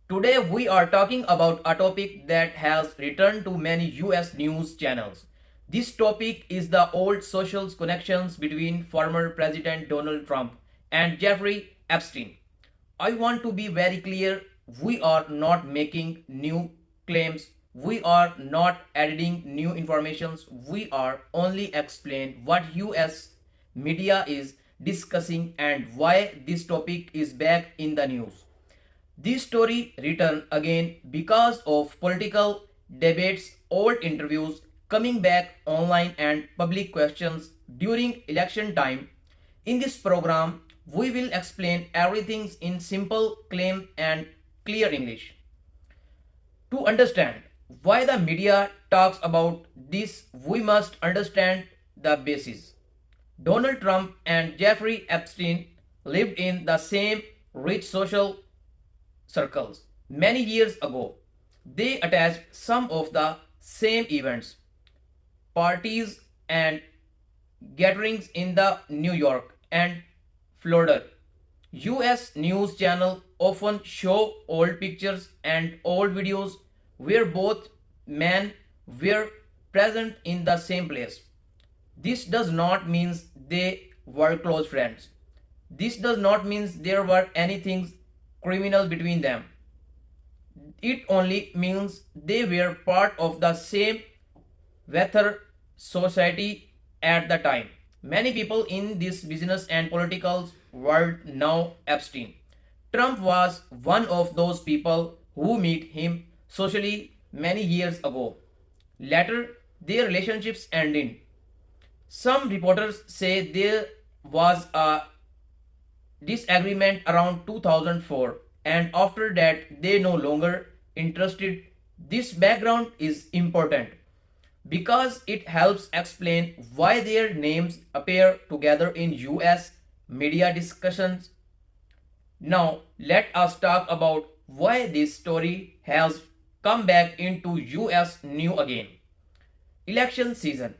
Today we are talking about a topic that has returned to many US news channels. This topic is the old social connections between former President Donald Trump and Jeffrey Epstein. I want to be very clear, we are not making new claims, we are not adding new informations, we are only explain what US media is discussing and why this topic is back in the news. This story returned again because of political debates, old interviews coming back online and public questions during election time. In this program, we will explain everything in simple, clean and clear English. To understand why the media talks about this, we must understand the basis. Donald Trump and Jeffrey Epstein lived in the same rich social circles many years ago. They attached some of the same events, parties, and gatherings in the New York and Florida. US news channel often show old pictures and old videos where both men were present in the same place. This does not mean they were close friends. This does not mean there were anything criminal between them. It only means they were part of the same weather society at the time. Many people in this business and political world now Epstein. Trump was one of those people who met him socially many years ago. Later, their relationships ended. Some reporters say there was a disagreement around 2004 and after that they no longer interested. This background is important because it helps explain why their names appear together in US media discussions. Now let us talk about why this story has come back into US new again. Election season.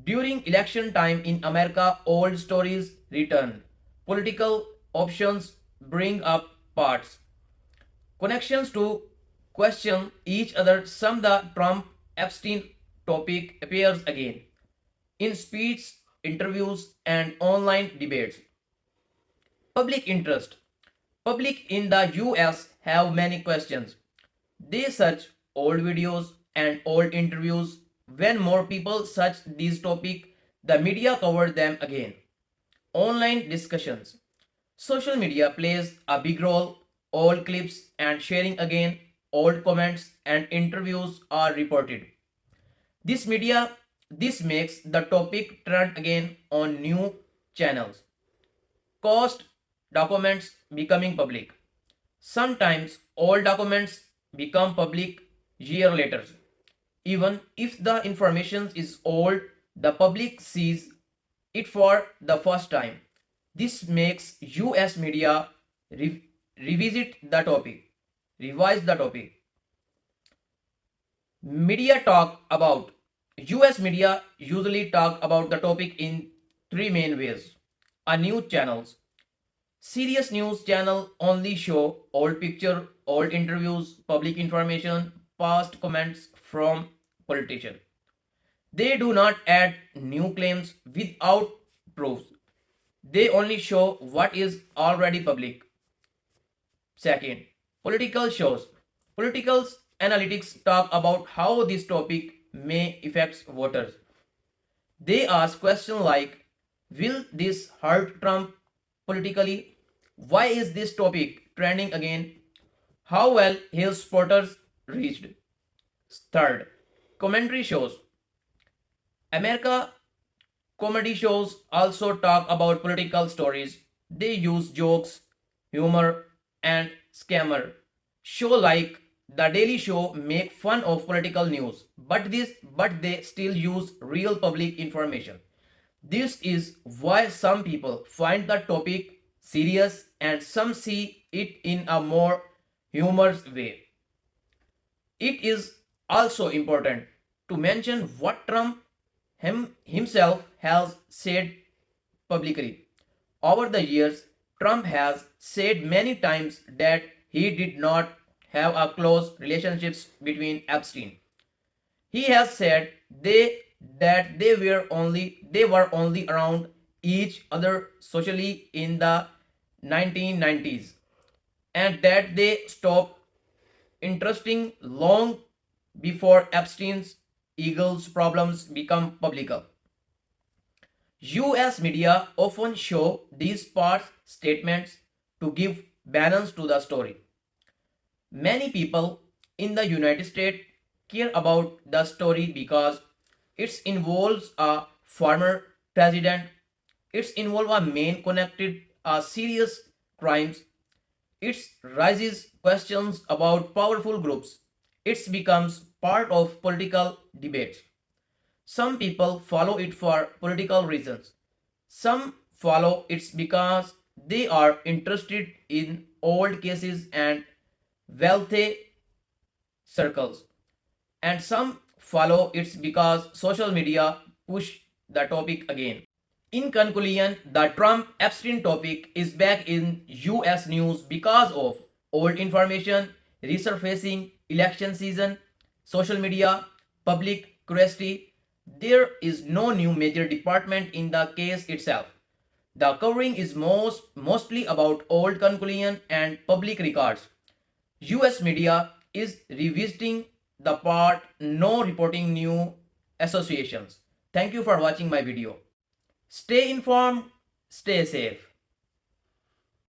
During election time in America, old stories return. Political options bring up parts. Connections to question each other. Some the Trump Epstein topic appears again in speeches, interviews, and online debates. Public interest. Public in the US have many questions. They search old videos and old interviews. When more people search these topics, the media cover them again. Online discussions. Social media plays a big role. Old clips and sharing again, old comments and interviews are reported. This makes the topic trend again on new channels. Cost documents becoming public. Sometimes all documents become public year later. Even if the information is old, the public sees it for the first time. This makes US media revisit the topic, revise the topic. Media talk about US media usually talk about the topic in three main ways. A news channels. Serious news channel only show old picture, old interviews, public information, past comments from politician. They do not add new claims without proofs. They only show what is already public. Second, political shows. Political analytics talk about how this topic may affect voters. They ask questions like, will this hurt Trump politically? Why is this topic trending again? How well his supporters reached? Third, commentary shows. America comedy shows also talk about political stories. They use jokes, humor, and scammer. Show like The Daily Show make fun of political news, but they still use real public information. This is why some people find the topic serious and some see it in a more humorous way. It is also important to mention what Trump himself has said publicly. Over the years, Trump has said many times that he did not have a close relationships between Epstein. He has said that they were only around each other socially in the 1990s and that they stopped interesting long before Epstein's Eagles problems become public. US media often show these past statements to give balance to the story. Many people in the United States care about the story because it involves a former president, it involves a man connected a serious crimes, it raises questions about powerful groups, it becomes part of political debates. Some people follow it for political reasons. Some follow it because they are interested in old cases and wealthy circles. And some follow it because social media push the topic again. In conclusion, the Trump Epstein topic is back in US news because of old information, resurfacing, election season, social media, public curiosity. There is no new major department in the case itself. The covering is mostly about old conclusion and public records. US media is revisiting the part, no reporting new associations. Thank you for watching my video. Stay informed, stay safe.